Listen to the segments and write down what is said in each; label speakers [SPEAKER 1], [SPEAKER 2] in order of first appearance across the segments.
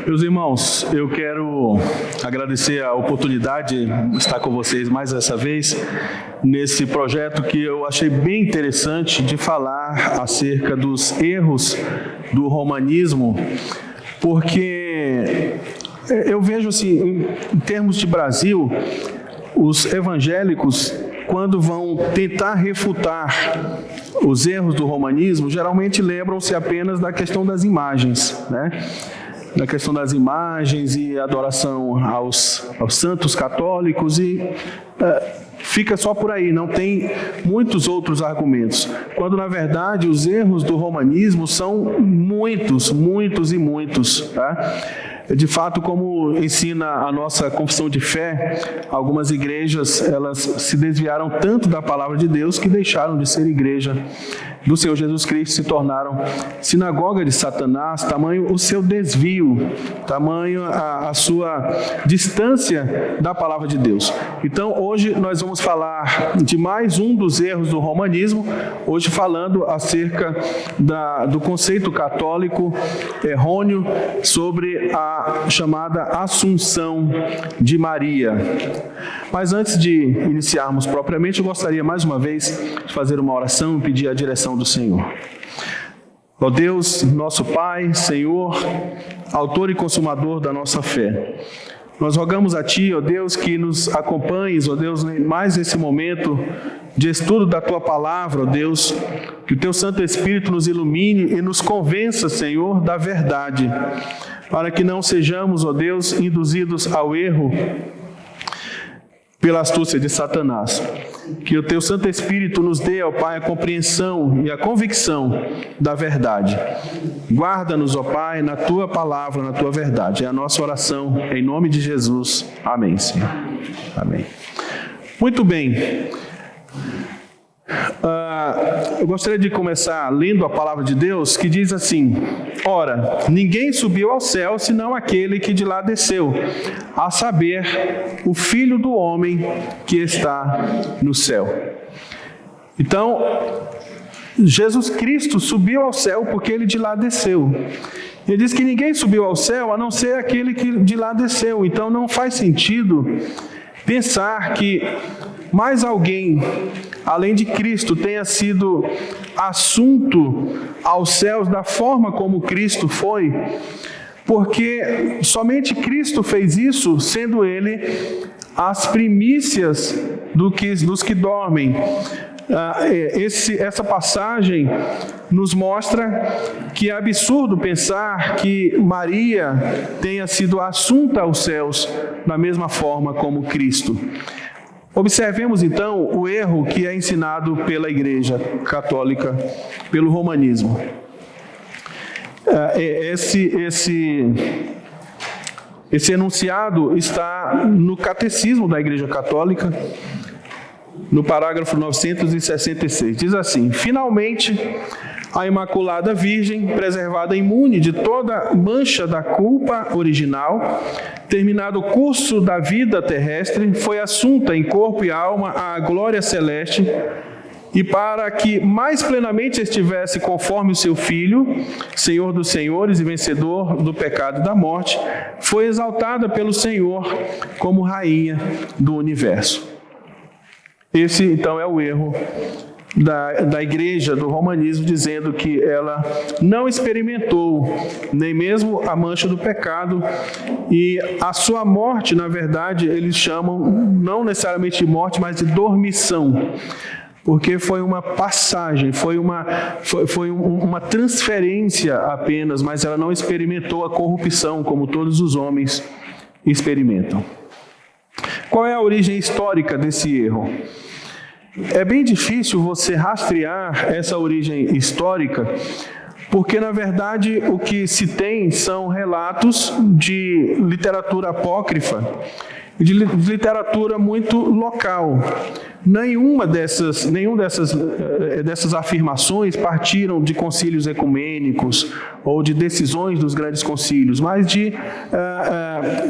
[SPEAKER 1] Meus irmãos, eu quero agradecer a oportunidade de estar com vocês mais essa vez nesse projeto que eu achei bem interessante de falar acerca dos erros do romanismo, porque eu vejo assim, em termos de Brasil, os evangélicos, quando vão tentar refutar os erros do romanismo, geralmente lembram-se apenas da questão das imagens, né? Da questão das imagens e adoração aos santos católicos e fica só por aí, não tem muitos outros argumentos. Quando, na verdade, os erros do romanismo são muitos, tá? De fato, como ensina a nossa confissão de fé, algumas igrejas, elas se desviaram tanto da palavra de Deus que deixaram de ser igreja do Senhor Jesus Cristo, se tornaram sinagoga de Satanás, tamanho o seu desvio, tamanho a sua distância da palavra de Deus. Então, hoje nós vamos falar de mais um dos erros do romanismo, hoje falando acerca do conceito católico errôneo sobre a chamada Assunção de Maria. Mas antes de iniciarmos propriamente, eu gostaria mais uma vez de fazer uma oração e pedir a direção do Senhor. Ó Deus, nosso Pai, Senhor, autor e consumador da nossa fé, nós rogamos a Ti, ó Deus, que nos acompanhes, ó Deus, mais nesse momento de estudo da Tua Palavra, ó Deus, que o Teu Santo Espírito nos ilumine e nos convença, Senhor, da verdade, para que não sejamos, ó Deus, induzidos ao erro pela astúcia de Satanás. Que o Teu Santo Espírito nos dê, ó Pai, a compreensão e a convicção da verdade. Guarda-nos, ó Pai, na Tua palavra, na Tua verdade. É a nossa oração, em nome de Jesus. Amém, Senhor. Amém. Muito bem. Eu gostaria de começar lendo a palavra de Deus, que diz assim: ora, ninguém subiu ao céu, senão aquele que de lá desceu, a saber, o Filho do homem que está no céu. Então, Jesus Cristo subiu ao céu porque ele de lá desceu. Ele diz que ninguém subiu ao céu, a não ser aquele que de lá desceu. Então, não faz sentido pensar que mais alguém, além de Cristo, tenha sido assunto aos céus da forma como Cristo foi, porque somente Cristo fez isso, sendo Ele as primícias dos que dormem. Essa passagem nos mostra que é absurdo pensar que Maria tenha sido assunta aos céus da mesma forma como Cristo. Observemos então o erro que é ensinado pela Igreja Católica, pelo romanismo. Esse enunciado está no Catecismo da Igreja Católica, no parágrafo 966. Diz assim: finalmente, a Imaculada Virgem, preservada imune de toda mancha da culpa original, terminado o curso da vida terrestre, foi assunta em corpo e alma à glória celeste, e para que mais plenamente estivesse conforme o seu Filho, Senhor dos senhores e vencedor do pecado e da morte, foi exaltada pelo Senhor como Rainha do Universo. Esse, então, é o erro da igreja, do romanismo, dizendo que ela não experimentou nem mesmo a mancha do pecado, e a sua morte, na verdade, eles chamam não necessariamente de morte, mas de dormição, porque foi uma passagem, foi uma transferência apenas, mas ela não experimentou a corrupção como todos os homens experimentam. Qual é a origem histórica desse erro? É bem difícil você rastrear essa origem histórica, porque, na verdade, o que se tem são relatos de literatura apócrifa, de literatura muito local, nenhuma dessas afirmações partiram de concílios ecumênicos ou de decisões dos grandes concílios, mas de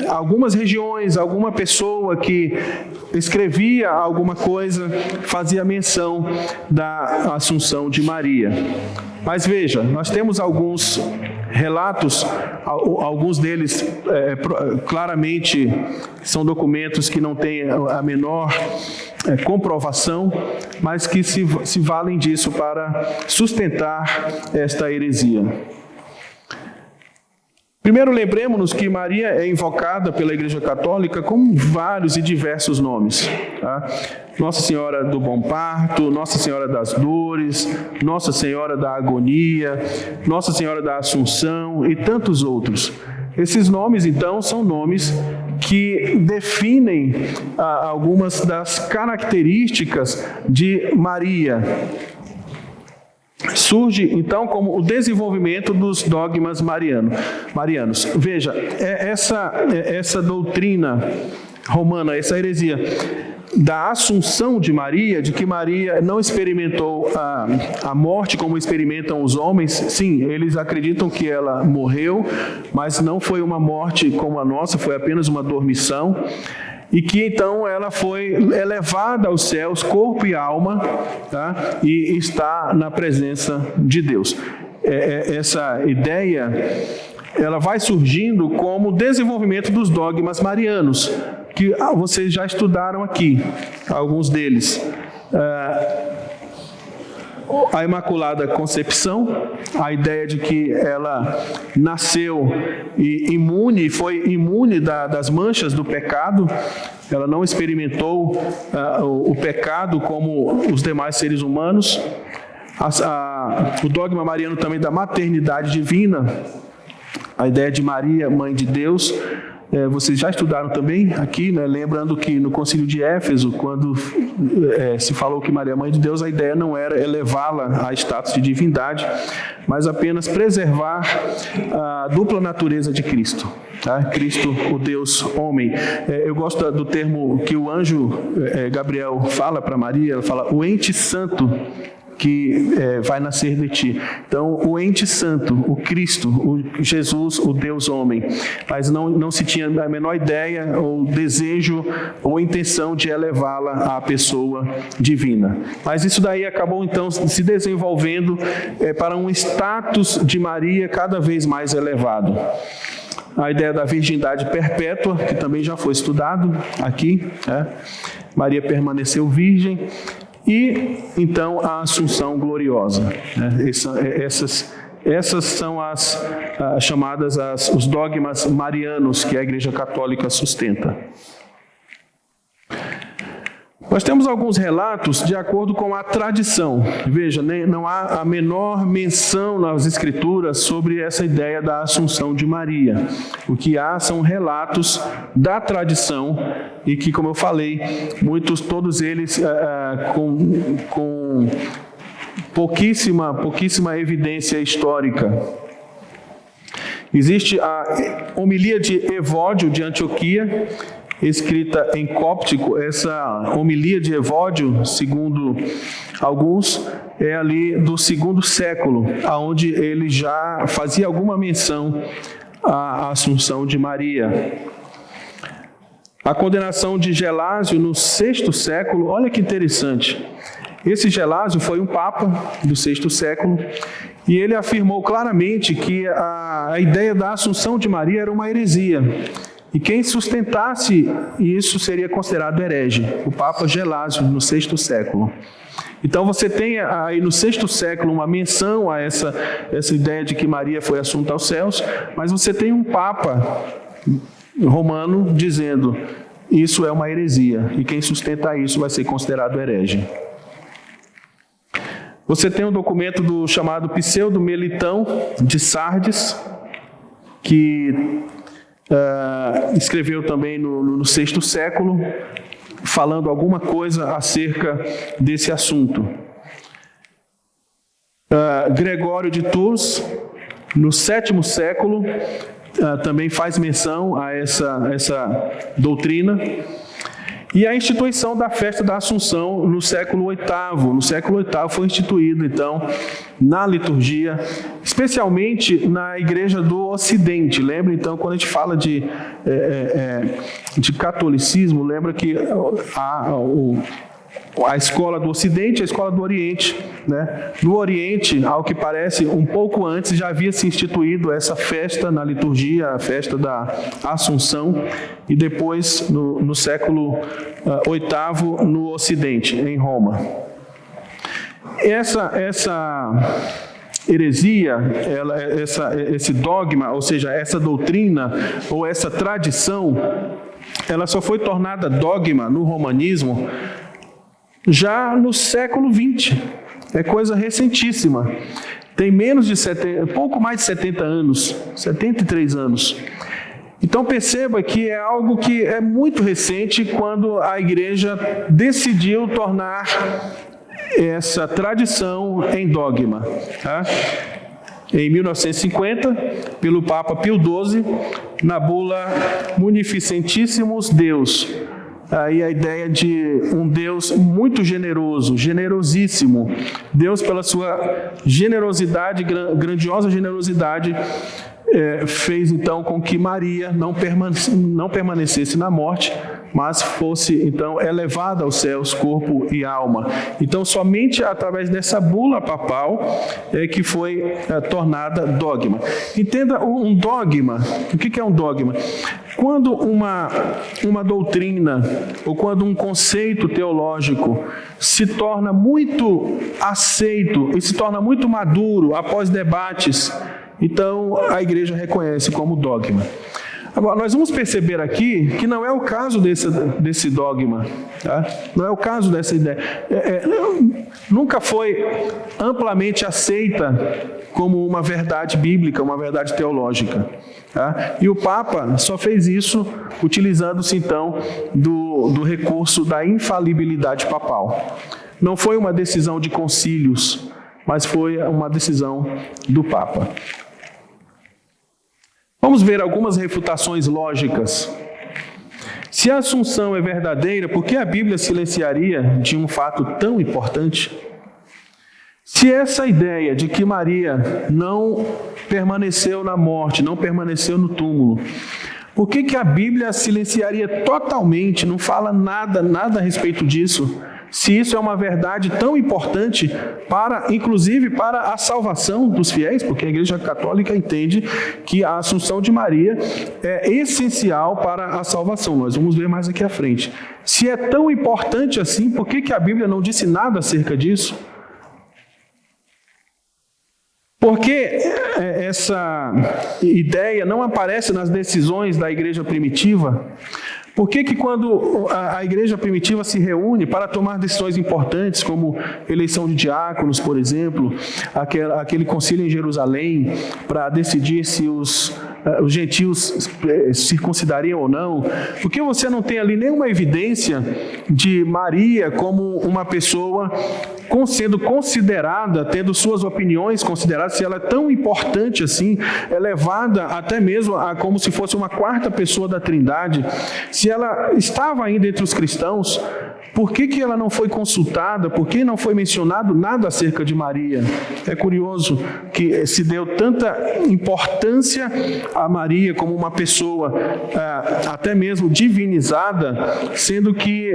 [SPEAKER 1] algumas regiões, alguma pessoa que escrevia alguma coisa, fazia menção da Assunção de Maria. Mas veja, nós temos alguns relatos, alguns deles claramente são documentos que não têm a menor comprovação, mas que se valem disso para sustentar esta heresia. Primeiro, lembremos-nos que Maria é invocada pela Igreja Católica com vários e diversos nomes. Tá? Nossa Senhora do Bom Parto, Nossa Senhora das Dores, Nossa Senhora da Agonia, Nossa Senhora da Assunção e tantos outros. Esses nomes, então, são nomes que definem algumas das características de Maria. Surge, então, como o desenvolvimento dos dogmas marianos. Veja, essa doutrina romana, essa heresia da Assunção de Maria, de que Maria não experimentou a morte como experimentam os homens. Sim, eles acreditam que ela morreu, mas não foi uma morte como a nossa, foi apenas uma dormição. E que então ela foi elevada aos céus, corpo e alma, tá? E está na presença de Deus. Essa ideia, ela vai surgindo como desenvolvimento dos dogmas marianos, que vocês já estudaram aqui, alguns deles. A Imaculada Concepção, a ideia de que ela nasceu imune, foi imune das manchas do pecado, ela não experimentou o pecado como os demais seres humanos. O dogma mariano também da maternidade divina, a ideia de Maria, mãe de Deus. Vocês já estudaram também aqui, né? Lembrando que no Concílio de Éfeso, quando se falou que Maria é mãe de Deus, a ideia não era elevá-la a status de divindade, mas apenas preservar a dupla natureza de Cristo. Tá? Cristo, o Deus homem. Eu gosto do termo que o anjo Gabriel fala para Maria, ela fala, o ente santo que vai nascer de ti. Então, o ente santo, o Cristo, o Jesus, o Deus homem. Mas não se tinha a menor ideia, ou desejo, ou intenção de elevá-la à pessoa divina. Mas isso daí acabou, então, se desenvolvendo para um status de Maria cada vez mais elevado. A ideia da virgindade perpétua, que também já foi estudado aqui. Maria permaneceu virgem. E, então, a Assunção gloriosa. Essas são as chamadas os dogmas marianos que a Igreja Católica sustenta. Nós temos alguns relatos de acordo com a tradição. Veja, não há a menor menção nas Escrituras sobre essa ideia da Assunção de Maria. O que há são relatos da tradição e que, como eu falei, todos eles com pouquíssima evidência histórica. Existe a homilia de Evódio de Antioquia, escrita em cóptico. Essa homilia de Evódio, segundo alguns, é ali do 2º século, onde ele já fazia alguma menção à Assunção de Maria. A condenação de Gelásio no 6º século, olha que interessante. Esse Gelásio foi um papa do 6º século e ele afirmou claramente que a ideia da Assunção de Maria era uma heresia. E quem sustentasse isso seria considerado herege, o Papa Gelásio, no 6º século. Então você tem aí no 6º século uma menção a essa ideia de que Maria foi assunta aos céus, mas você tem um Papa romano dizendo isso é uma heresia, e quem sustenta isso vai ser considerado herege. Você tem um documento do chamado Pseudo-Melitão de Sardes, que escreveu também no 6º século, falando alguma coisa acerca desse assunto. Gregório de Tours, no 7º século, também faz menção a essa doutrina. E a instituição da festa da Assunção no século VIII. No século VIII foi instituído, então, na liturgia, especialmente na Igreja do Ocidente. Lembra, então, quando a gente fala de catolicismo, lembra que a escola do Ocidente e a escola do Oriente, né? No Oriente, ao que parece, um pouco antes já havia se instituído essa festa na liturgia, a festa da Assunção, e depois, no século VIII, no Ocidente, em Roma. Essa heresia, esse dogma, ou seja, essa doutrina ou essa tradição, ela só foi tornada dogma no romanismo já no século XX. É coisa recentíssima. Tem pouco mais de 70 anos, 73 anos. Então perceba que é algo que é muito recente quando a igreja decidiu tornar essa tradição em dogma. Tá? Em 1950, pelo Papa Pio XII, na bula Munificentissimus Deus. Aí a ideia de um Deus muito generoso, generosíssimo. Deus, pela sua generosidade, grandiosa generosidade, fez então com que Maria não permanecesse na morte, mas fosse então elevada aos céus, corpo e alma. Então somente através dessa bula papal é que foi tornada dogma. Entenda um dogma. O que é um dogma? Quando uma doutrina ou quando um conceito teológico se torna muito aceito e se torna muito maduro após debates, então a igreja reconhece como dogma. Agora, nós vamos perceber aqui que não é o caso desse dogma, tá? Não é o caso dessa ideia. Nunca foi amplamente aceita como uma verdade bíblica, uma verdade teológica. Tá? E o Papa só fez isso utilizando-se, então, do recurso da infalibilidade papal. Não foi uma decisão de concílios, mas foi uma decisão do Papa. Vamos ver algumas refutações lógicas. Se a Assunção é verdadeira, por que a Bíblia silenciaria de um fato tão importante? Se essa ideia de que Maria não permaneceu na morte, não permaneceu no túmulo, por que a Bíblia silenciaria totalmente, não fala nada a respeito disso? Se isso é uma verdade tão importante inclusive para a salvação dos fiéis, porque a Igreja Católica entende que a Assunção de Maria é essencial para a salvação. Nós vamos ver mais aqui à frente. Se é tão importante assim, por que a Bíblia não disse nada acerca disso? Porque essa ideia não aparece nas decisões da igreja primitiva? Por que quando a igreja primitiva se reúne para tomar decisões importantes, como eleição de diáconos, por exemplo, aquele concílio em Jerusalém, para decidir se os gentios circuncidariam ou não, por que você não tem ali nenhuma evidência de Maria como uma pessoa sendo considerada, tendo suas opiniões consideradas, se ela é tão importante assim, elevada até mesmo como se fosse uma quarta pessoa da Trindade, se ela estava ainda entre os cristãos, por que ela não foi consultada? Por que não foi mencionado nada acerca de Maria? É curioso que se deu tanta importância a Maria como uma pessoa até mesmo divinizada, sendo que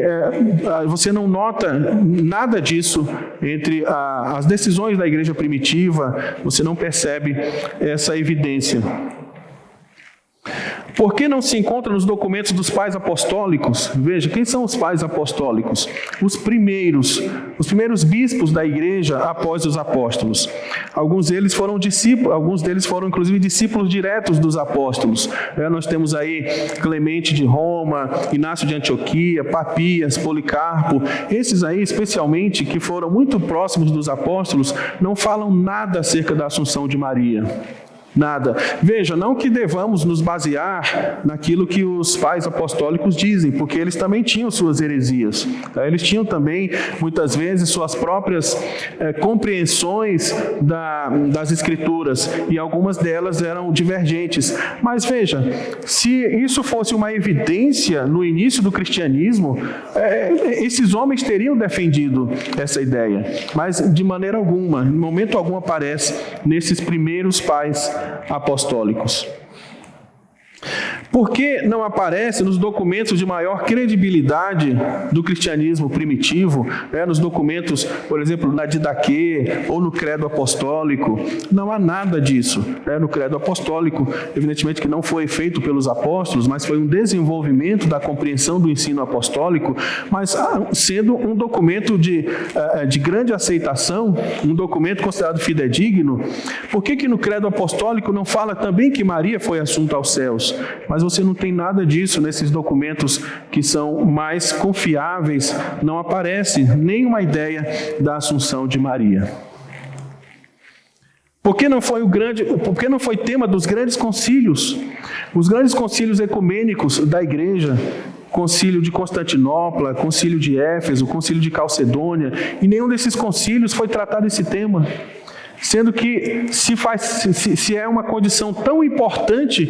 [SPEAKER 1] você não nota nada disso entre as decisões da igreja primitiva, você não percebe essa evidência. Por que não se encontra nos documentos dos pais apostólicos? Veja, quem são os pais apostólicos? Os primeiros bispos da igreja após os apóstolos. Alguns deles foram discípulos, alguns deles foram inclusive discípulos diretos dos apóstolos. Nós temos aí Clemente de Roma, Inácio de Antioquia, Papias, Policarpo. Esses aí, especialmente, que foram muito próximos dos apóstolos, não falam nada acerca da Assunção de Maria. Nada. Veja, não que devamos nos basear naquilo que os pais apostólicos dizem, porque eles também tinham suas heresias. Eles tinham também, muitas vezes, suas próprias compreensões das Escrituras, e algumas delas eram divergentes. Mas veja, se isso fosse uma evidência no início do cristianismo, esses homens teriam defendido essa ideia. Mas de maneira alguma, em momento algum aparece nesses primeiros pais apostólicos. Por que não aparece nos documentos de maior credibilidade do cristianismo primitivo, nos documentos, por exemplo, na Didaquê ou no Credo Apostólico? Não há nada disso. No Credo Apostólico, evidentemente que não foi feito pelos apóstolos, mas foi um desenvolvimento da compreensão do ensino apostólico, mas sendo um documento de grande aceitação, um documento considerado fidedigno. Por que no Credo Apostólico não fala também que Maria foi assunta aos céus? Mas você não tem nada disso nesses documentos que são mais confiáveis. Não aparece nenhuma ideia da assunção de Maria. Por que não foi tema dos grandes concílios? Os grandes concílios ecumênicos da igreja, Concílio de Constantinopla, Concílio de Éfeso, Concílio de Calcedônia, e nenhum desses concílios foi tratado esse tema. Sendo que se é uma condição tão importante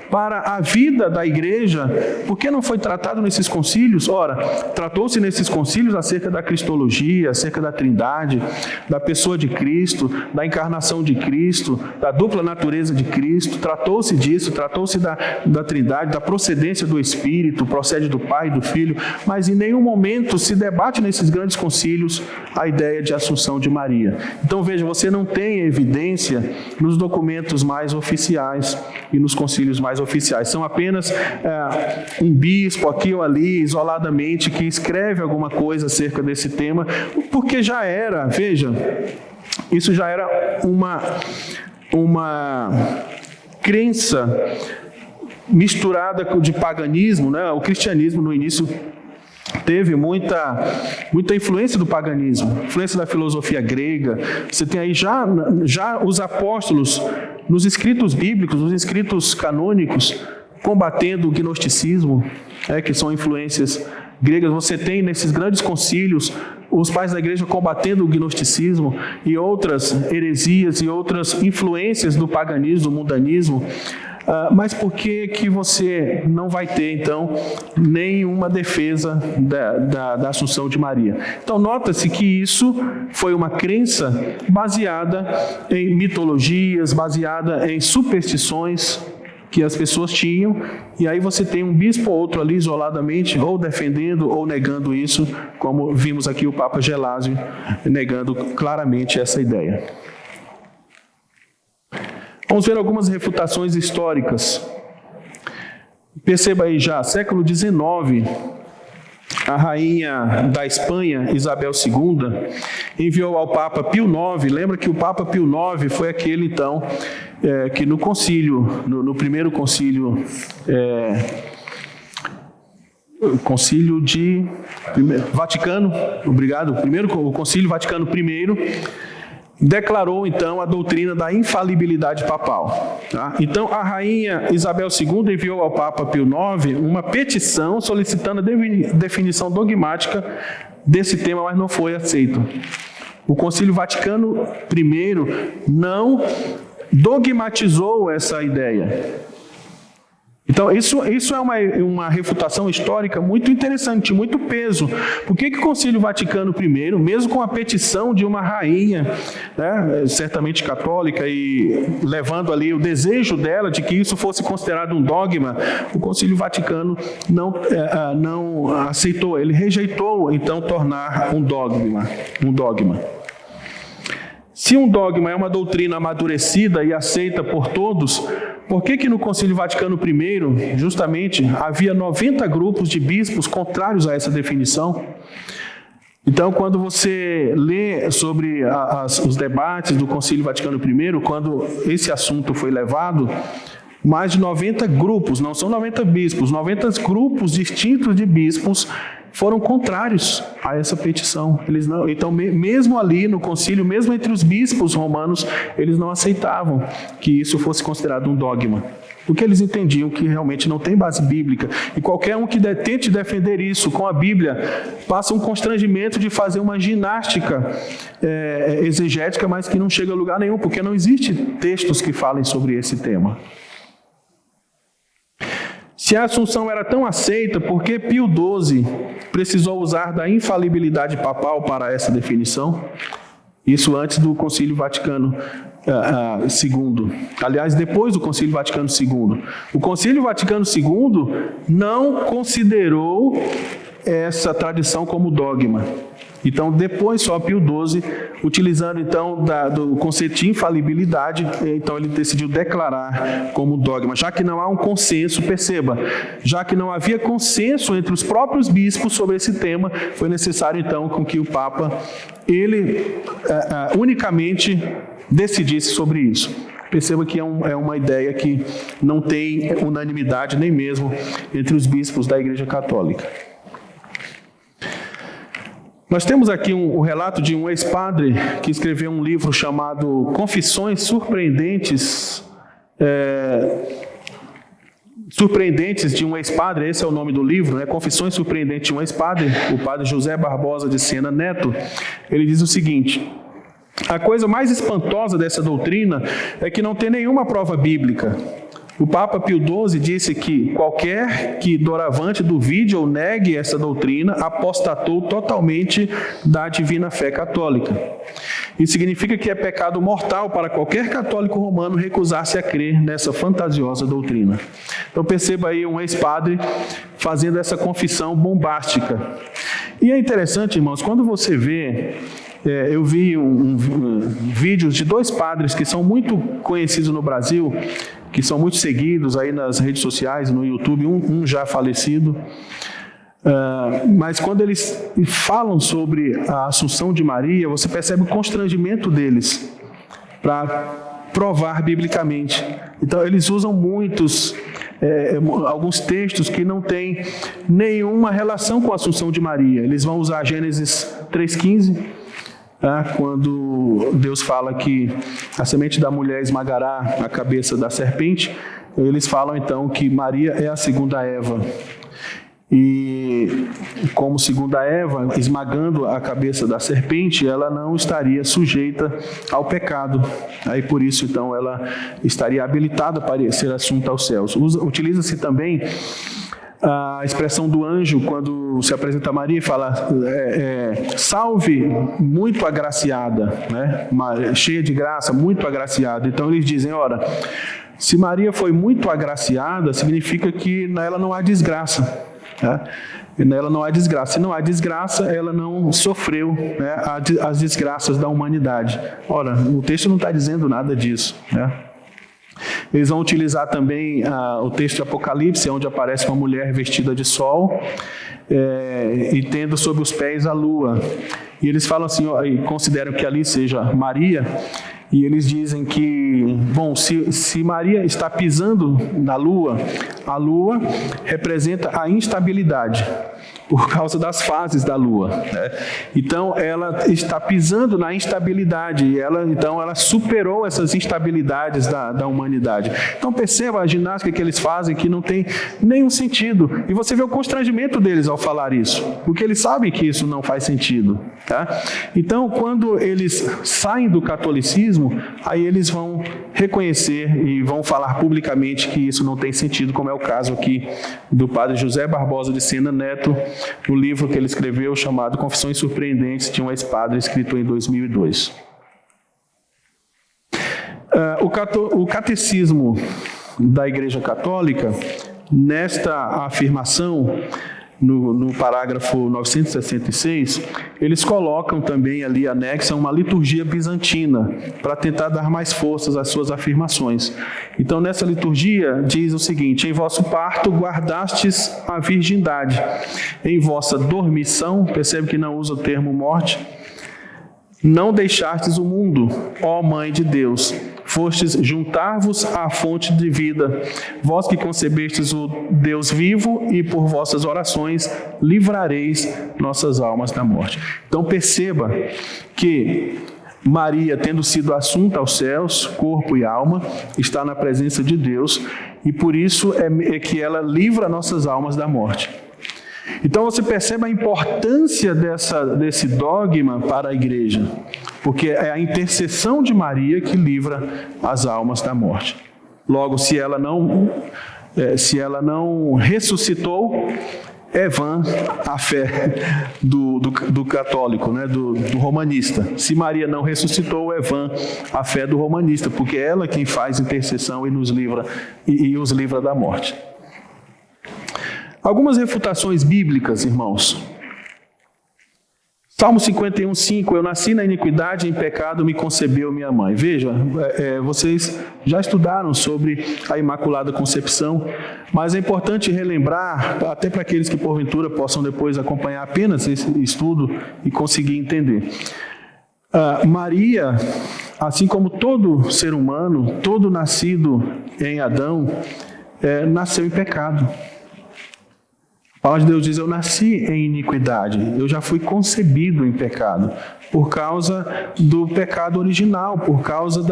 [SPEAKER 1] para a vida da igreja, por que não foi tratado nesses concílios? Ora, tratou-se nesses concílios acerca da cristologia, acerca da trindade, da pessoa de Cristo, da encarnação de Cristo, da dupla natureza de Cristo, tratou-se disso, tratou-se da trindade, da procedência do Espírito, procede do Pai e do Filho, mas em nenhum momento se debate nesses grandes concílios a ideia de assunção de Maria. Então veja, você não tem evidência nos documentos mais oficiais e nos concílios mais oficiais. São apenas um bispo aqui ou ali, isoladamente, que escreve alguma coisa acerca desse tema, porque já era, veja, isso já era uma crença misturada de paganismo, né? O cristianismo no início teve muita influência do paganismo, influência da filosofia grega. Você tem aí já os apóstolos, nos escritos bíblicos, nos escritos canônicos, combatendo o gnosticismo, que são influências gregas. Você tem nesses grandes concílios os pais da igreja combatendo o gnosticismo e outras heresias e outras influências do paganismo, do mundanismo. Mas por que você não vai ter, então, nenhuma defesa da assunção de Maria? Então, nota-se que isso foi uma crença baseada em mitologias, baseada em superstições que as pessoas tinham, e aí você tem um bispo ou outro ali isoladamente, ou defendendo ou negando isso, como vimos aqui o Papa Gelásio negando claramente essa ideia. Vamos ver algumas refutações históricas. Perceba aí já, século XIX, a rainha da Espanha, Isabel II, enviou ao Papa Pio IX. Lembra que o Papa Pio IX foi aquele, então, que no concílio, no primeiro concílio, concílio de Vaticano, obrigado, o concílio Vaticano I, declarou, então, a doutrina da infalibilidade papal. Tá? Então, a rainha Isabel II enviou ao Papa Pio IX uma petição solicitando a definição dogmática desse tema, mas não foi aceito. O Concílio Vaticano I não dogmatizou essa ideia. Então, isso é uma refutação histórica muito interessante, muito peso. Por que o Concílio Vaticano I, mesmo com a petição de uma rainha, né, certamente católica, e levando ali o desejo dela de que isso fosse considerado um dogma, o Concílio Vaticano não aceitou, ele rejeitou, então, tornar um dogma. Se um dogma é uma doutrina amadurecida e aceita por todos, por que no Concílio Vaticano I, justamente, havia 90 grupos de bispos contrários a essa definição? Então, quando você lê sobre os debates do Concílio Vaticano I, quando esse assunto foi levado, mais de 90 grupos, não são 90 bispos, 90 grupos distintos de bispos foram contrários a essa petição. Eles não, então, mesmo ali no concílio, mesmo entre os bispos romanos, eles não aceitavam que isso fosse considerado um dogma, porque eles entendiam que realmente não tem base bíblica. E qualquer um que tente defender isso com a Bíblia passa um constrangimento de fazer uma ginástica exegética, mas que não chega a lugar nenhum, porque não existe textos que falem sobre esse tema. Se a Assunção era tão aceita, por que Pio XII precisou usar da infalibilidade papal para essa definição? Isso antes do Concílio Vaticano II. Aliás, depois do Concílio Vaticano II. O Concílio Vaticano II não considerou essa tradição como dogma. Então, depois só Pio XII, utilizando então do conceito de infalibilidade, então ele decidiu declarar como dogma, já que não há um consenso, perceba, já que não havia consenso entre os próprios bispos sobre esse tema, foi necessário então com que o Papa, ele unicamente decidisse sobre isso. Perceba que é uma ideia que não tem unanimidade nem mesmo entre os bispos da Igreja Católica. Nós temos aqui o relato de um ex-padre que escreveu um livro chamado Confissões Surpreendentes, Surpreendentes de um ex-padre, esse é o nome do livro, né? Confissões Surpreendentes de um ex-padre, o padre José Barbosa de Sena Neto. Ele diz o seguinte: a coisa mais espantosa dessa doutrina é que não tem nenhuma prova bíblica. O Papa Pio XII disse que qualquer que doravante duvide ou negue essa doutrina apostatou totalmente da divina fé católica. Isso significa que é pecado mortal para qualquer católico romano recusar-se a crer nessa fantasiosa doutrina. Então perceba aí um ex-padre fazendo essa confissão bombástica. E é interessante, irmãos, quando você vê... eu vi vídeos de dois padres que são muito conhecidos no Brasil, que são muito seguidos aí nas redes sociais, no YouTube, um já falecido, mas quando eles falam sobre a Assunção de Maria, você percebe o constrangimento deles para provar biblicamente. Então eles usam alguns textos que não têm nenhuma relação com a Assunção de Maria. Eles vão usar Gênesis 3,15, quando Deus fala que a semente da mulher esmagará a cabeça da serpente. Eles falam então que Maria é a segunda Eva. E como segunda Eva, esmagando a cabeça da serpente, ela não estaria sujeita ao pecado. Aí por isso então ela estaria habilitada para ser assunta aos céus. Utiliza-se também a expressão do anjo quando se apresenta a Maria e fala salve muito agraciada, né? Cheia de graça, muito agraciada. Então eles dizem, ora, se Maria foi muito agraciada, significa que nela não há desgraça, né? E nela não há desgraça. Se não há desgraça, ela não sofreu, né, as desgraças da humanidade. Ora, o texto não está dizendo nada disso, né? Eles vão utilizar também o texto de Apocalipse, onde aparece uma mulher vestida de sol e tendo sob os pés a lua. E eles falam assim, e consideram que ali seja Maria, e eles dizem que, bom, se Maria está pisando na lua, a lua representa a instabilidade, por causa das fases da lua, né? Então ela está pisando na instabilidade e então ela superou essas instabilidades da humanidade. Então perceba a ginástica que eles fazem, que não tem nenhum sentido, e você vê o constrangimento deles ao falar isso, porque eles sabem que isso não faz sentido, tá? Então quando eles saem do catolicismo, aí eles vão reconhecer e vão falar publicamente que isso não tem sentido, como é o caso aqui do padre José Barbosa de Sena Neto, no livro que ele escreveu chamado Confissões Surpreendentes de um ex-padre, escrito em 2002. O catecismo da Igreja Católica, nesta afirmação, no parágrafo 966, eles colocam também ali, anexam uma liturgia bizantina, para tentar dar mais forças às suas afirmações. Então, nessa liturgia, diz o seguinte: em vosso parto guardastes a virgindade, em vossa dormição, percebe que não usa o termo morte, não deixastes o mundo, ó Mãe de Deus, fostes juntar-vos à fonte de vida, vós que concebestes o Deus vivo, e por vossas orações livrareis nossas almas da morte. Então perceba que Maria, tendo sido assunta aos céus, corpo e alma, está na presença de Deus, e por isso é que ela livra nossas almas da morte. Então você percebe a importância desse dogma para a igreja, porque é a intercessão de Maria que livra as almas da morte. Logo, se ela não ressuscitou, é vã a fé do católico, né? do romanista. Se Maria não ressuscitou, é vã a fé do romanista, porque é ela quem faz intercessão e nos livra e os livra da morte. Algumas refutações bíblicas, irmãos. Salmo 51:5, eu nasci na iniquidade, em pecado me concebeu minha mãe. Veja, vocês já estudaram sobre a Imaculada Concepção, mas é importante relembrar, até para aqueles que porventura possam depois acompanhar apenas esse estudo e conseguir entender. Maria, assim como todo ser humano, todo nascido em Adão, nasceu em pecado. A palavra de Deus diz, eu nasci em iniquidade, eu já fui concebido em pecado, por causa do pecado original, por causa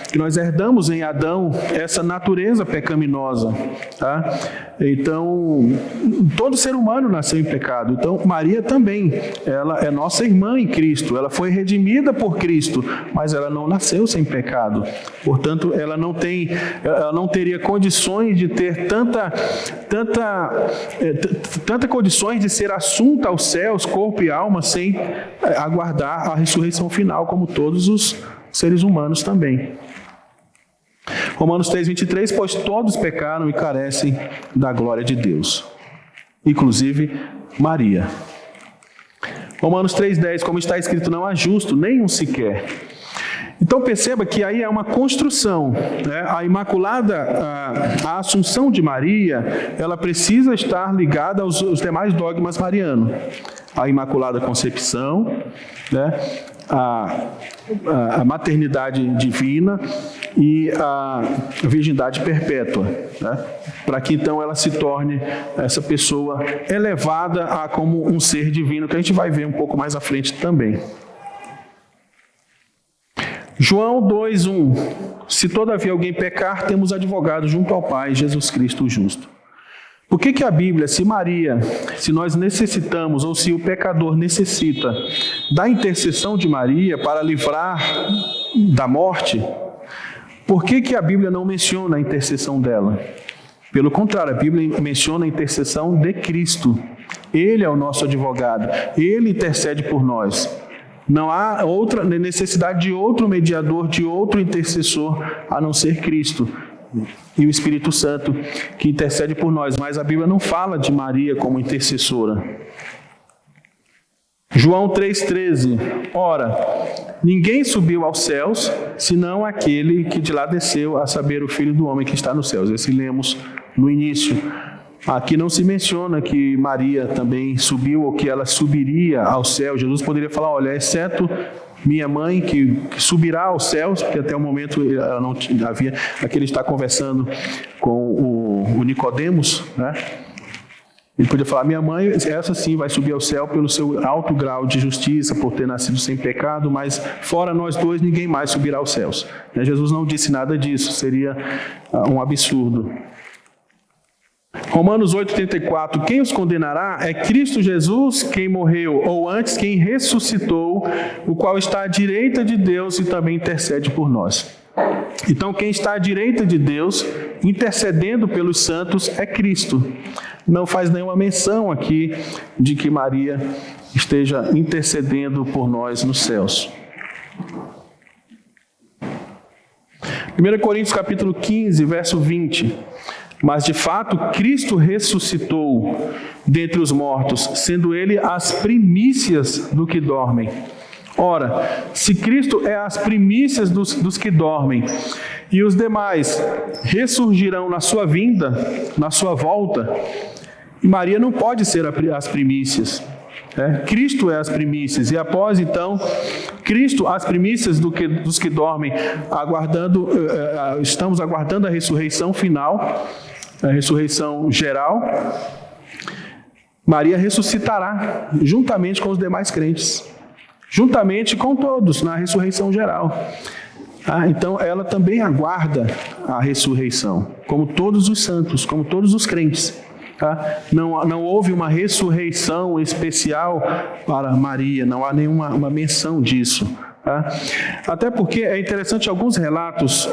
[SPEAKER 1] que nós herdamos em Adão essa natureza pecaminosa. Tá? Então, todo ser humano nasceu em pecado. Então, Maria também, ela é nossa irmã em Cristo, ela foi redimida por Cristo, mas ela não nasceu sem pecado. Portanto, ela não teria condições de ter tanta condições de ser assunta aos céus, corpo e alma, sem aguardar a ressurreição final, como todos os seres humanos também. Romanos 3:23, pois todos pecaram e carecem da glória de Deus, inclusive Maria. Romanos 3:10, como está escrito, não há justo, nenhum sequer. Então perceba que aí é uma construção, né? A Imaculada, a Assunção de Maria, ela precisa estar ligada aos demais dogmas marianos. A Imaculada Concepção, né? A maternidade divina e a virgindade perpétua, né? Para que então ela se torne essa pessoa elevada como um ser divino, que a gente vai ver um pouco mais à frente também. João 2:1, se todavia alguém pecar, temos advogado junto ao Pai, Jesus Cristo o justo. Por que a Bíblia, se nós necessitamos, ou se o pecador necessita da intercessão de Maria para livrar da morte, por que a Bíblia não menciona a intercessão dela? Pelo contrário, a Bíblia menciona a intercessão de Cristo. Ele é o nosso advogado, ele intercede por nós. Não há outra necessidade de outro mediador, de outro intercessor, a não ser Cristo e o Espírito Santo, que intercede por nós. Mas a Bíblia não fala de Maria como intercessora. João 3,13, ora, ninguém subiu aos céus, senão aquele que de lá desceu, a saber, o Filho do Homem que está nos céus. Esse lemos no início. Aqui não se menciona que Maria também subiu ou que ela subiria ao céu. Jesus poderia falar, olha, exceto minha mãe que subirá aos céus, porque até o momento ela não havia. Aqui ele está conversando com o Nicodemos, né? Ele podia falar, minha mãe, essa sim vai subir ao céu pelo seu alto grau de justiça, por ter nascido sem pecado, mas fora nós dois, ninguém mais subirá aos céus. Jesus não disse nada disso, seria um absurdo. Romanos 8,34, quem os condenará é Cristo Jesus, quem morreu, ou antes, quem ressuscitou, o qual está à direita de Deus e também intercede por nós. Então, quem está à direita de Deus, intercedendo pelos santos, é Cristo. Não faz nenhuma menção aqui de que Maria esteja intercedendo por nós nos céus. 1 Coríntios capítulo 15, verso 20. Mas de fato Cristo ressuscitou dentre os mortos, sendo ele as primícias do que dormem. Ora, se Cristo é as primícias dos que dormem, e os demais ressurgirão na sua vinda, na sua volta, e Maria não pode ser as primícias. Cristo é as primícias, e após então, Cristo, as primícias dos que dormem, estamos aguardando a ressurreição final, a ressurreição geral. Maria ressuscitará juntamente com os demais crentes, juntamente com todos na ressurreição geral. Então ela também aguarda a ressurreição, como todos os santos, como todos os crentes. Não houve uma ressurreição especial para Maria, não há nenhuma menção disso. Até porque é interessante, alguns relatos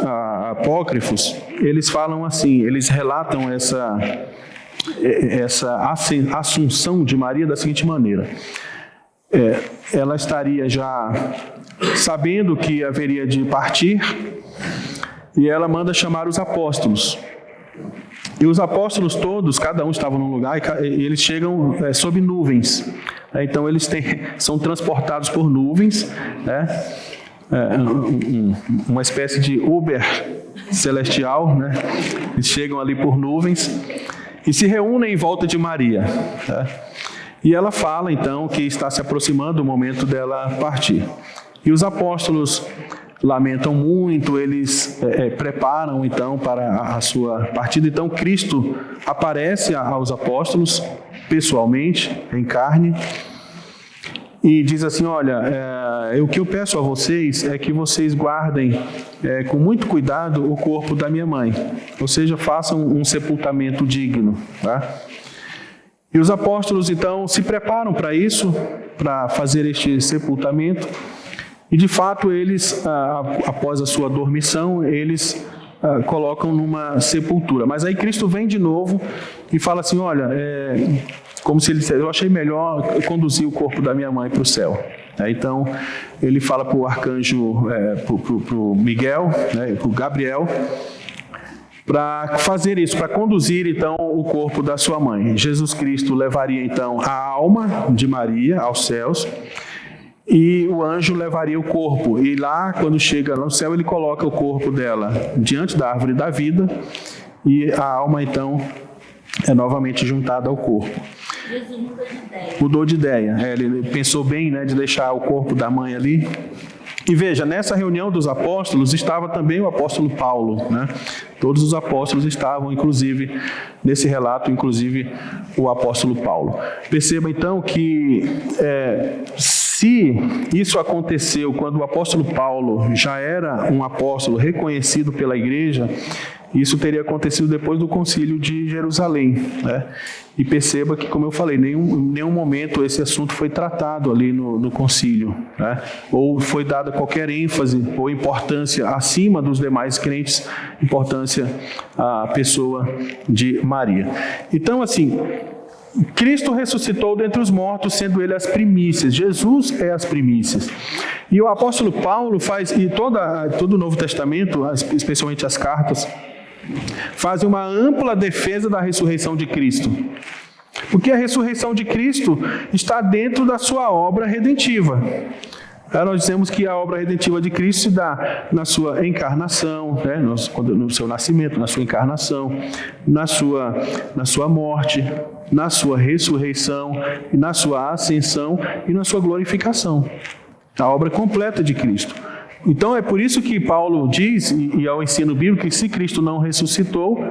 [SPEAKER 1] apócrifos, eles falam assim, eles relatam essa assunção de Maria da seguinte maneira: ela estaria já sabendo que haveria de partir, e ela manda chamar os apóstolos. E os apóstolos todos, cada um estava num lugar, e eles chegam sob nuvens. Então eles são transportados por nuvens, uma espécie de Uber celestial, eles chegam ali por nuvens e se reúnem em volta de Maria. E ela fala então que está se aproximando o momento dela partir. E os apóstolos lamentam muito, eles preparam então para a sua partida. Então Cristo aparece aos apóstolos pessoalmente, em carne, e diz assim: olha, o que eu peço a vocês é que vocês guardem com muito cuidado o corpo da minha mãe, ou seja, façam um sepultamento digno. E os apóstolos então se preparam para isso, para fazer este sepultamento. E de fato eles, após a sua dormição, eles colocam numa sepultura. Mas aí Cristo vem de novo e fala assim: olha, como se ele dissesse: eu achei melhor conduzir o corpo da minha mãe para o céu. Então ele fala para o arcanjo, para o Miguel, para o Gabriel, para fazer isso, para conduzir então o corpo da sua mãe. Jesus Cristo levaria então a alma de Maria aos céus, e o anjo levaria o corpo, e lá, quando chega no céu, ele coloca o corpo dela diante da árvore da vida, e a alma então é novamente juntada ao corpo.
[SPEAKER 2] Jesus mudou de ideia.
[SPEAKER 1] Mudou de ideia. Ele pensou bem, de deixar o corpo da mãe ali. E veja, nessa reunião dos apóstolos estava também o apóstolo Paulo, Todos os apóstolos estavam, inclusive, nesse relato, inclusive o apóstolo Paulo. Perceba então que se isso aconteceu quando o apóstolo Paulo já era um apóstolo reconhecido pela igreja, isso teria acontecido depois do concílio de Jerusalém. E perceba que, como eu falei, em nenhum momento esse assunto foi tratado ali no concílio, ou foi dada qualquer ênfase ou importância acima dos demais crentes, importância à pessoa de Maria. Então, assim, Cristo ressuscitou dentre os mortos, sendo ele as primícias. Jesus é as primícias. E o apóstolo Paulo faz, e todo o Novo Testamento, especialmente as cartas, fazem uma ampla defesa da ressurreição de Cristo. Porque a ressurreição de Cristo está dentro da sua obra redentiva. Nós dizemos que a obra redentiva de Cristo se dá na sua encarnação, no seu nascimento, na sua encarnação, na sua morte, na sua ressurreição, na sua ascensão e na sua glorificação. A obra completa de Cristo. Então é por isso que Paulo diz, e ao ensino bíblico, que se Cristo não ressuscitou,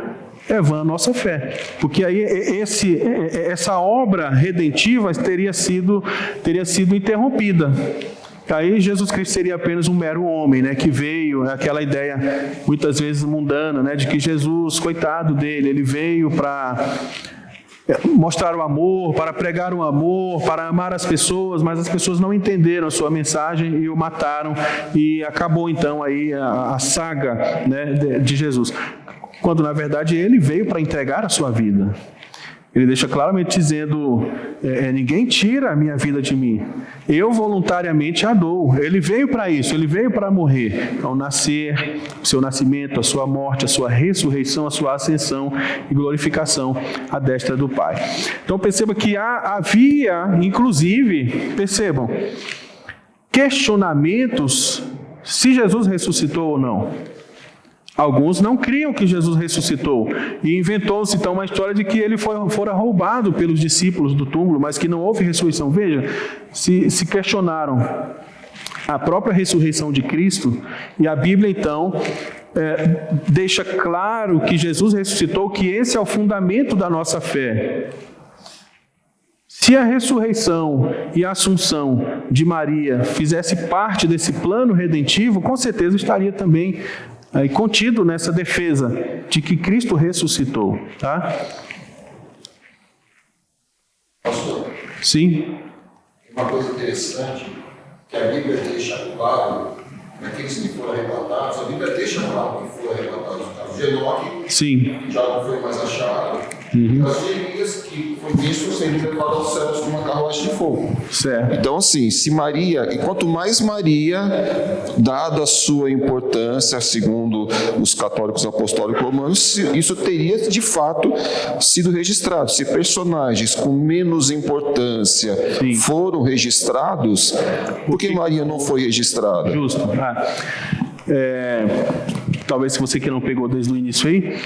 [SPEAKER 1] é vã a nossa fé. Porque aí essa obra redentiva teria sido interrompida. Aí Jesus Cristo seria apenas um mero homem, que veio, aquela ideia muitas vezes mundana, de que Jesus, coitado dele, ele veio para mostrar o amor, para pregar o amor, para amar as pessoas, mas as pessoas não entenderam a sua mensagem e o mataram, e acabou então aí a saga de Jesus. Quando na verdade ele veio para entregar a sua vida. Ele deixa claramente dizendo: ninguém tira a minha vida de mim, eu voluntariamente a dou. Ele veio para isso, ele veio para morrer, ao nascer, o seu nascimento, a sua morte, a sua ressurreição, a sua ascensão e glorificação à destra do Pai. Então perceba que havia, inclusive, percebam, questionamentos se Jesus ressuscitou ou não. Alguns não criam que Jesus ressuscitou. E inventou-se então uma história de que ele fora roubado pelos discípulos do túmulo, mas que não houve ressurreição. Veja, se questionaram a própria ressurreição de Cristo, e a Bíblia então deixa claro que Jesus ressuscitou, que esse é o fundamento da nossa fé. Se a ressurreição e a assunção de Maria fizesse parte desse plano redentivo, com certeza estaria também contido nessa defesa de que Cristo ressuscitou. Tá?
[SPEAKER 3] Pastor,
[SPEAKER 1] sim.
[SPEAKER 3] uma coisa interessante que a Bíblia deixa claro, naqueles que foram arrebatados, a Bíblia deixa claro que foram arrebatados. O caso de Enoque,
[SPEAKER 1] Sim.
[SPEAKER 3] já não foi mais achado. O caso de Elias, que foi visto sendo levado aos céus com uma carruagem de fogo.
[SPEAKER 1] Certo.
[SPEAKER 3] Então, assim, se Maria, e quanto mais Maria, dada a sua importância, segundo os católicos apostólicos romanos, isso teria de fato sido registrado. Se personagens com menos importância
[SPEAKER 1] Sim.
[SPEAKER 3] foram registrados, por que Maria não foi registrada?
[SPEAKER 1] Justo. Talvez se você que não pegou desde o início aí,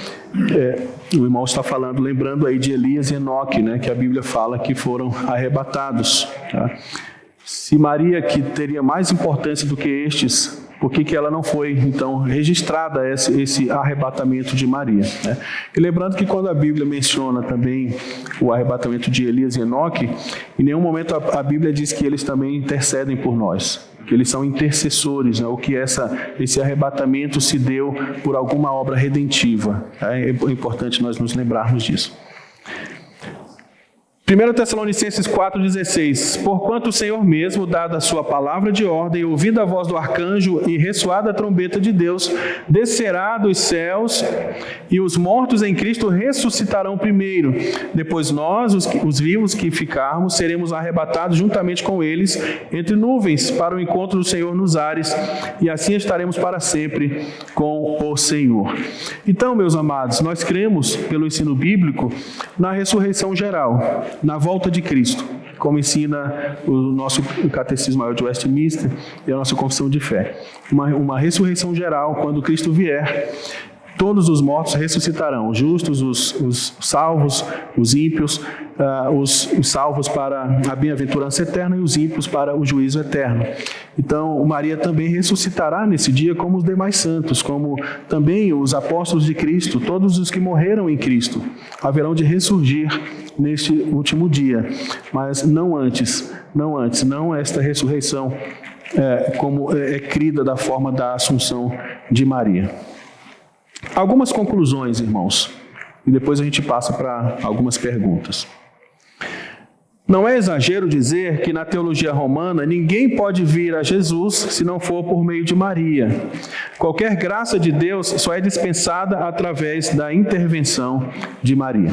[SPEAKER 1] o irmão está falando, lembrando aí de Elias e Enoque, né, que a Bíblia fala que foram arrebatados. Tá? Se Maria, que teria mais importância do que estes, por que ela não foi, então, registrada esse arrebatamento de Maria? Né? E lembrando que quando a Bíblia menciona também o arrebatamento de Elias e Enoque, em nenhum momento a Bíblia diz que eles também intercedem por nós, que eles são intercessores, né? Ou que esse arrebatamento se deu por alguma obra redentiva. É importante nós nos lembrarmos disso. 1 Tessalonicenses 4,16. Porquanto o Senhor mesmo, dada a sua palavra de ordem, ouvida a voz do arcanjo e ressoada a trombeta de Deus, descerá dos céus, e os mortos em Cristo ressuscitarão primeiro. Depois nós, os vivos que ficarmos, seremos arrebatados juntamente com eles entre nuvens para o encontro do Senhor nos ares, e assim estaremos para sempre com o Senhor. Então, meus amados, nós cremos, pelo ensino bíblico, na ressurreição geral, na volta de Cristo, como ensina o nosso Catecismo Maior de Westminster e a nossa confissão de fé. Uma ressurreição geral, quando Cristo vier, todos os mortos ressuscitarão, os justos, os salvos, os ímpios, os salvos para a bem-aventurança eterna e os ímpios para o juízo eterno. Então, Maria também ressuscitará nesse dia como os demais santos, como também os apóstolos de Cristo, todos os que morreram em Cristo, haverão de ressurgir neste último dia, mas não esta ressurreição como é crida da forma da assunção de Maria. Algumas conclusões, irmãos, e depois a gente passa para algumas perguntas. Não é exagero dizer que na teologia romana ninguém pode vir a Jesus se não for por meio de Maria. Qualquer graça de Deus só é dispensada através da intervenção de Maria.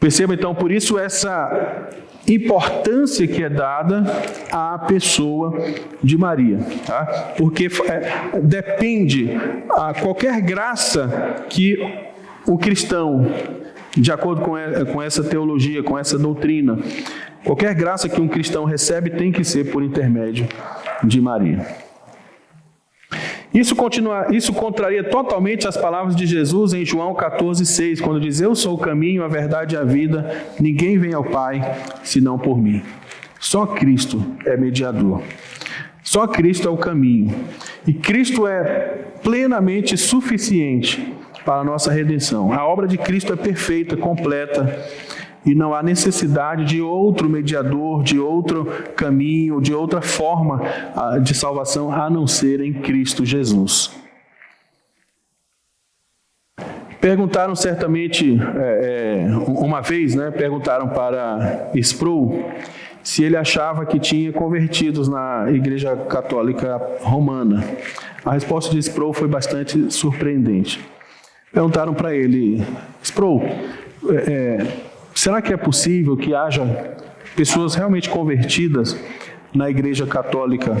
[SPEAKER 1] Perceba então, por isso, essa importância que é dada à pessoa de Maria, tá? Porque depende a qualquer graça que o cristão, de acordo com essa teologia, com essa doutrina, qualquer graça que um cristão recebe tem que ser por intermédio de Maria. Isso contraria totalmente as palavras de Jesus em João 14,6, quando diz: eu sou o caminho, a verdade e a vida, ninguém vem ao Pai senão por mim. Só Cristo é mediador. Só Cristo é o caminho. E Cristo é plenamente suficiente para a nossa redenção. A obra de Cristo é perfeita, completa, e não há necessidade de outro mediador, de outro caminho, de outra forma de salvação, a não ser em Cristo Jesus. Perguntaram certamente, uma vez, perguntaram para Sproul se ele achava que tinha convertidos na Igreja Católica Romana. A resposta de Sproul foi bastante surpreendente. Perguntaram para ele: Sproul, será que é possível que haja pessoas realmente convertidas na Igreja Católica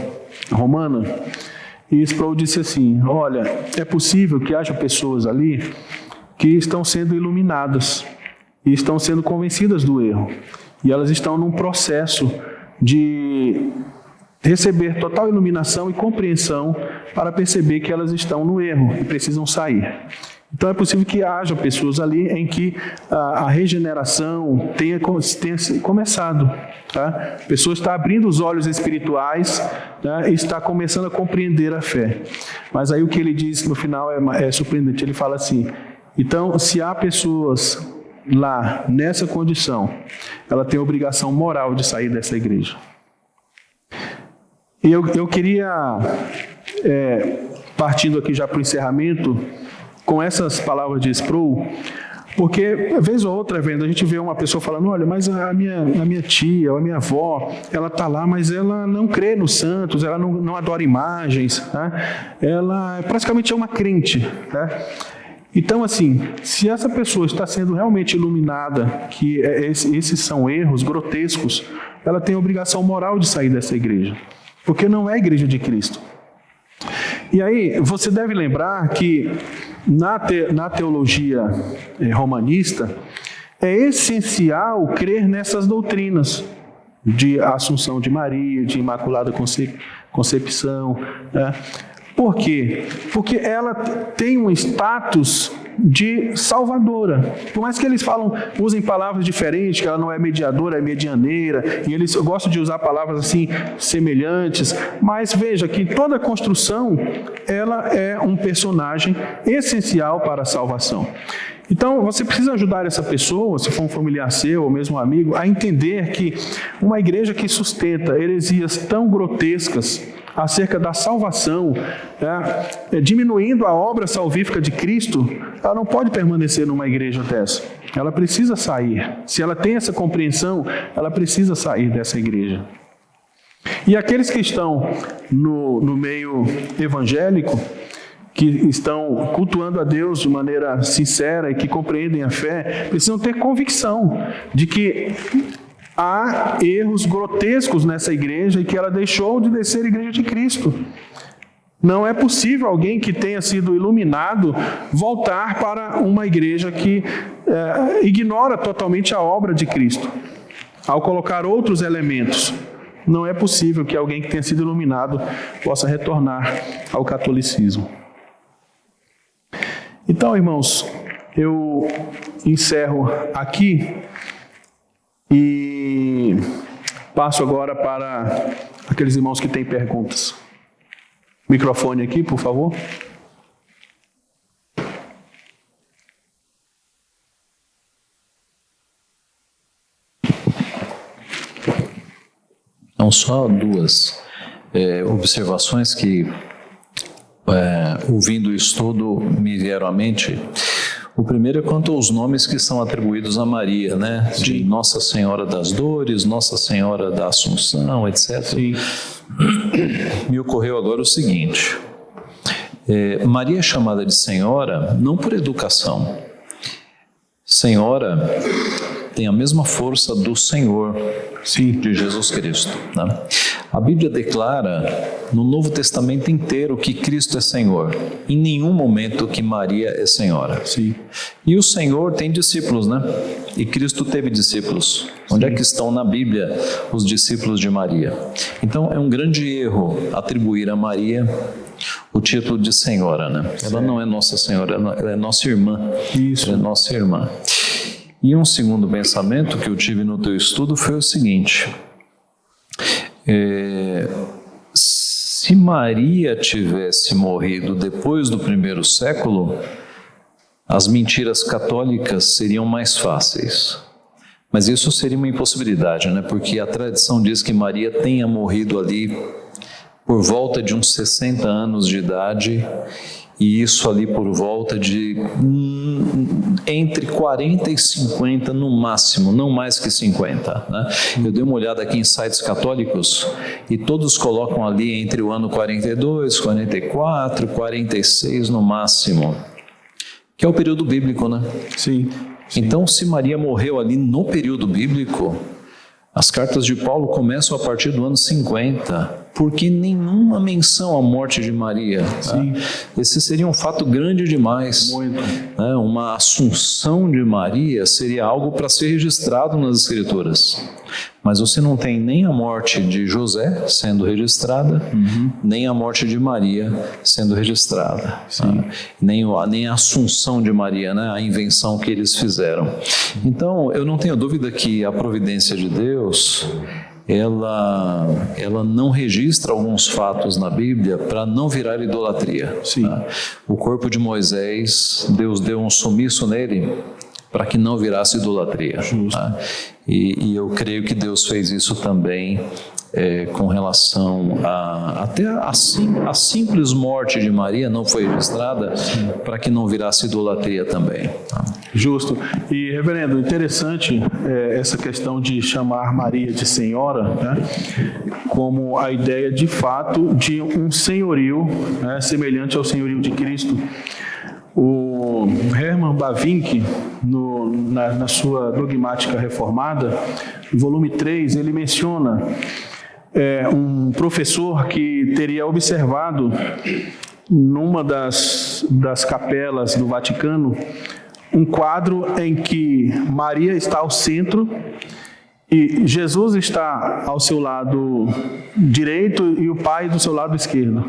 [SPEAKER 1] Romana? E Sproul disse assim: olha, é possível que haja pessoas ali que estão sendo iluminadas e estão sendo convencidas do erro. E elas estão num processo de receber total iluminação e compreensão para perceber que elas estão no erro e precisam sair. Então é possível que haja pessoas ali em que a regeneração tenha começado. Tá? A pessoa está abrindo os olhos espirituais, tá? E está começando a compreender a fé. Mas aí o que ele diz no final é surpreendente. Ele fala assim: então, se há pessoas lá nessa condição, ela tem a obrigação moral de sair dessa igreja. E eu queria, partindo aqui já para o encerramento, com essas palavras de Sproul, porque, vez ou outra, a gente vê uma pessoa falando: olha, mas a minha tia, ou a minha avó, ela está lá, mas ela não crê nos santos, ela não adora imagens, tá? Ela praticamente é uma crente. Tá? Então, assim, se essa pessoa está sendo realmente iluminada, que esses são erros grotescos, ela tem a obrigação moral de sair dessa igreja, porque não é a igreja de Cristo. E aí, você deve lembrar que na teologia romanista, é essencial crer nessas doutrinas de Assunção de Maria, de Imaculada Concepção. Né? Por quê? Porque ela tem um status de salvadora. Por mais que eles usem palavras diferentes, que ela não é mediadora, é medianeira, e eles gostam de usar palavras assim semelhantes, mas veja que toda a construção, ela é um personagem essencial para a salvação. Então, você precisa ajudar essa pessoa, se for um familiar seu ou mesmo um amigo, a entender que uma igreja que sustenta heresias tão grotescas acerca da salvação, diminuindo a obra salvífica de Cristo, ela não pode permanecer numa igreja dessa. Ela precisa sair. Se ela tem essa compreensão, ela precisa sair dessa igreja. E aqueles que estão no meio evangélico, que estão cultuando a Deus de maneira sincera e que compreendem a fé, precisam ter convicção de que há erros grotescos nessa igreja e que ela deixou de ser igreja de Cristo. Não é possível alguém que tenha sido iluminado voltar para uma igreja que ignora totalmente a obra de Cristo, ao colocar outros elementos. Não é possível que alguém que tenha sido iluminado possa retornar ao catolicismo. Então, irmãos, eu encerro aqui e passo agora para aqueles irmãos que têm perguntas. Microfone aqui, por favor.
[SPEAKER 4] Não, só duas observações que, ouvindo o estudo, me vieram à mente. O primeiro é quanto aos nomes que são atribuídos a Maria, né? De Nossa Senhora das Dores, Nossa Senhora da Assunção, etc.
[SPEAKER 1] Sim.
[SPEAKER 4] Me ocorreu agora o seguinte: Maria é chamada de Senhora não por educação. Senhora tem a mesma força do Senhor,
[SPEAKER 1] sim,
[SPEAKER 4] de Jesus Cristo, né? A Bíblia declara no Novo Testamento inteiro que Cristo é Senhor. Em nenhum momento que Maria é Senhora.
[SPEAKER 1] Sim.
[SPEAKER 4] E o Senhor tem discípulos, né? E Cristo teve discípulos. Onde é que estão na Bíblia os discípulos de Maria? Então é um grande erro atribuir a Maria o título de Senhora, né? Ela não é Nossa Senhora, ela é nossa irmã.
[SPEAKER 1] Isso.
[SPEAKER 4] Ela é nossa irmã. E um segundo pensamento que eu tive no teu estudo foi o seguinte: se Maria tivesse morrido depois do primeiro século, as mentiras católicas seriam mais fáceis. Mas isso seria uma impossibilidade, né? Porque a tradição diz que Maria tenha morrido ali por volta de uns 60 anos de idade, e isso ali por volta de entre 40 e 50 no máximo, não mais que 50. Né? Eu dei uma olhada aqui em sites católicos e todos colocam ali entre o ano 42, 44, 46 no máximo, que é o período bíblico, né?
[SPEAKER 1] Sim.
[SPEAKER 4] Então, se Maria morreu ali no período bíblico, as cartas de Paulo começam a partir do ano 50. porque nenhuma menção à morte de Maria.
[SPEAKER 1] Sim.
[SPEAKER 4] Esse seria um fato grande demais.
[SPEAKER 1] Muito.
[SPEAKER 4] Uma assunção de Maria seria algo para ser registrado nas Escrituras. Mas você não tem nem a morte de José sendo registrada, nem a morte de Maria sendo registrada. Nem a assunção de Maria, né? A invenção que eles fizeram. Então, eu não tenho dúvida que a providência de Deus, ela não registra alguns fatos na Bíblia para não virar idolatria. Tá? O corpo de Moisés, Deus deu um sumiço nele para que não virasse idolatria. Tá? E eu creio que Deus fez isso também com relação até a simples morte de Maria não foi registrada para que não virasse idolatria também. Tá?
[SPEAKER 1] Justo. E, reverendo, interessante essa questão de chamar Maria de senhora, né, como a ideia de fato de um senhorio, né, semelhante ao senhorio de Cristo. O Hermann Bavinck, na sua Dogmática Reformada, no volume 3, ele menciona um professor que teria observado numa das capelas do Vaticano um quadro em que Maria está ao centro e Jesus está ao seu lado direito e o Pai do seu lado esquerdo.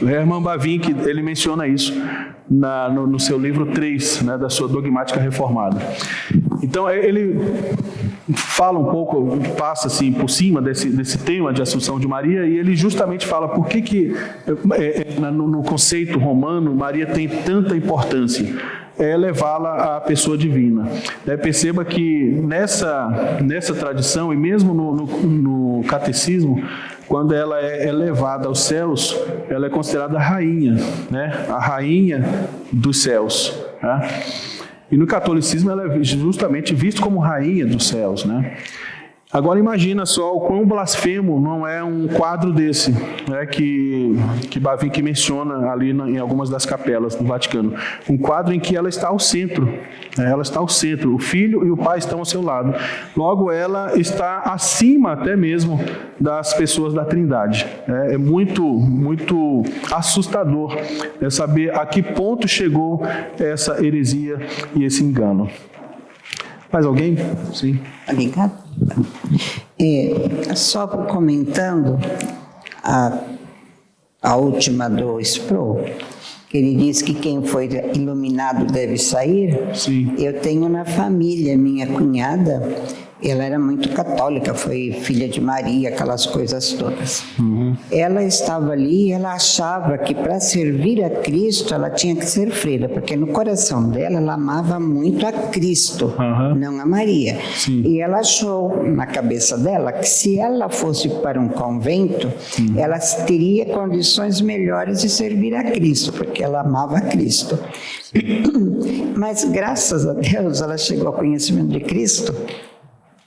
[SPEAKER 1] O Hermann Bavinck, ele menciona isso no seu livro 3, né, da sua Dogmática Reformada. Então, ele fala um pouco, passa assim por cima desse tema de Assunção de Maria, e ele justamente fala por que no conceito romano Maria tem tanta importância. Levá-la à pessoa divina. Perceba que nessa tradição, e mesmo no catecismo, quando ela é levada aos céus, ela é considerada rainha, né? A rainha dos céus. Né? E no catolicismo ela é justamente vista como rainha dos céus, né? Agora imagina só o quão blasfemo não é um quadro desse, né, que Bavinck menciona ali em algumas das capelas do Vaticano. Um quadro em que ela está ao centro, né, ela está ao centro, o Filho e o Pai estão ao seu lado. Logo, ela está acima até mesmo das pessoas da Trindade. É muito, muito assustador saber a que ponto chegou essa heresia e esse engano. Mais alguém? Sim.
[SPEAKER 5] Obrigada. Só comentando a última do Sproul, que ele diz que quem foi iluminado deve sair.
[SPEAKER 1] Sim.
[SPEAKER 5] Eu tenho na família, minha cunhada, ela era muito católica, foi filha de Maria, aquelas coisas todas. Ela estava ali e ela achava que para servir a Cristo ela tinha que ser freira, porque no coração dela ela amava muito a Cristo, não a Maria.
[SPEAKER 1] Sim.
[SPEAKER 5] E ela achou na cabeça dela que se ela fosse para um convento, ela teria condições melhores de servir a Cristo, porque ela amava a Cristo. Mas graças a Deus ela chegou ao conhecimento de Cristo.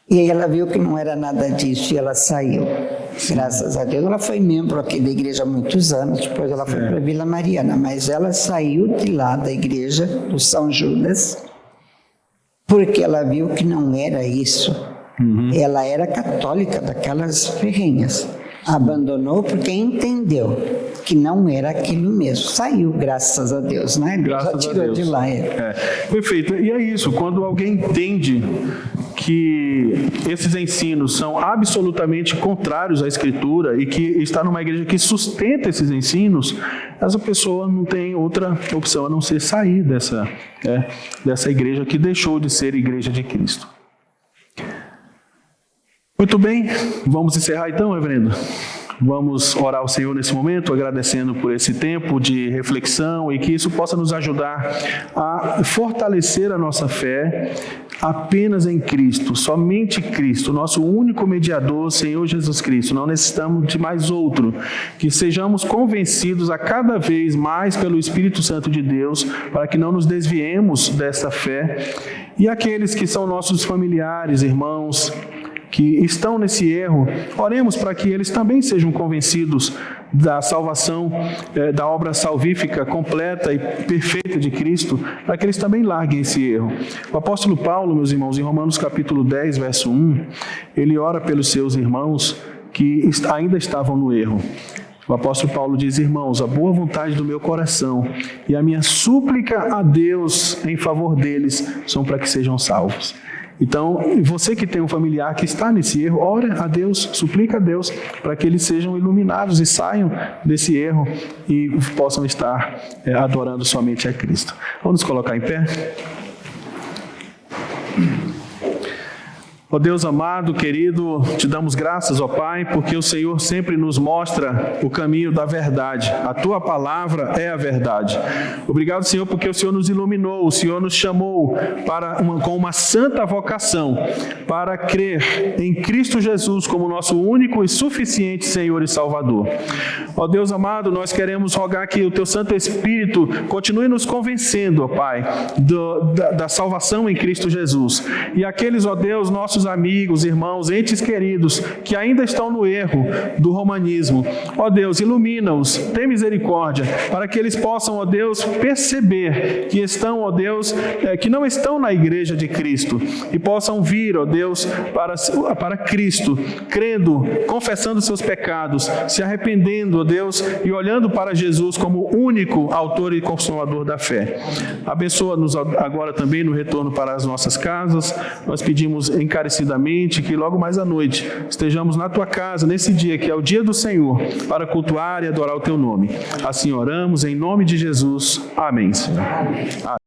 [SPEAKER 5] E aí ela viu que não era nada disso e ela saiu. Graças a Deus. Ela foi membro aqui da igreja há muitos anos, depois ela foi para Vila Mariana, mas ela saiu de lá da igreja do São Judas, porque ela viu que não era isso. Ela era católica daquelas ferrenhas. Abandonou porque entendeu que não era aquilo mesmo. Saiu, graças a Deus, né?
[SPEAKER 1] Graças
[SPEAKER 5] já tirou
[SPEAKER 1] a Deus.
[SPEAKER 5] de lá.
[SPEAKER 1] Perfeito. E é isso, quando alguém entende que esses ensinos são absolutamente contrários à Escritura e que está numa igreja que sustenta esses ensinos, essa pessoa não tem outra opção a não ser sair dessa igreja que deixou de ser igreja de Cristo. Muito bem, vamos encerrar então, reverendo? Vamos orar ao Senhor nesse momento, agradecendo por esse tempo de reflexão e que isso possa nos ajudar a fortalecer a nossa fé apenas em Cristo, somente Cristo, nosso único mediador, Senhor Jesus Cristo. Não necessitamos de mais outro. Que sejamos convencidos a cada vez mais pelo Espírito Santo de Deus, para que não nos desviemos dessa fé. E aqueles que são nossos familiares, irmãos, que estão nesse erro, oremos para que eles também sejam convencidos da salvação, da obra salvífica completa e perfeita de Cristo, para que eles também larguem esse erro. O apóstolo Paulo, meus irmãos, em Romanos capítulo 10, verso 1, ele ora pelos seus irmãos que ainda estavam no erro. O apóstolo Paulo diz: irmãos, a boa vontade do meu coração e a minha súplica a Deus em favor deles são para que sejam salvos. Então, você que tem um familiar que está nesse erro, ora a Deus, suplica a Deus para que eles sejam iluminados e saiam desse erro e possam estar adorando somente a Cristo. Vamos nos colocar em pé? Ó Deus amado, querido, te damos graças, ó Pai, porque o Senhor sempre nos mostra o caminho da verdade. A Tua palavra é a verdade. Obrigado, Senhor, porque o Senhor nos iluminou, o Senhor nos chamou com uma santa vocação para crer em Cristo Jesus como nosso único e suficiente Senhor e Salvador. Ó Deus amado, nós queremos rogar que o Teu Santo Espírito continue nos convencendo, ó Pai, da salvação em Cristo Jesus. E aqueles, ó Deus, nossos amigos, irmãos, entes queridos, que ainda estão no erro do romanismo. Ó Deus, ilumina-os, tem misericórdia, para que eles possam, ó Deus, perceber que estão, ó Deus, que não estão na igreja de Cristo, e possam vir, ó Deus, para Cristo, crendo, confessando seus pecados, se arrependendo, ó Deus, e olhando para Jesus como único autor e consumador da fé. Abençoa-nos agora também no retorno para as nossas casas. Nós pedimos encarecidamente que logo mais à noite estejamos na Tua casa, nesse dia que é o dia do Senhor, para cultuar e adorar o Teu nome. Assim oramos, em nome de Jesus. Amém, Senhor. Amém.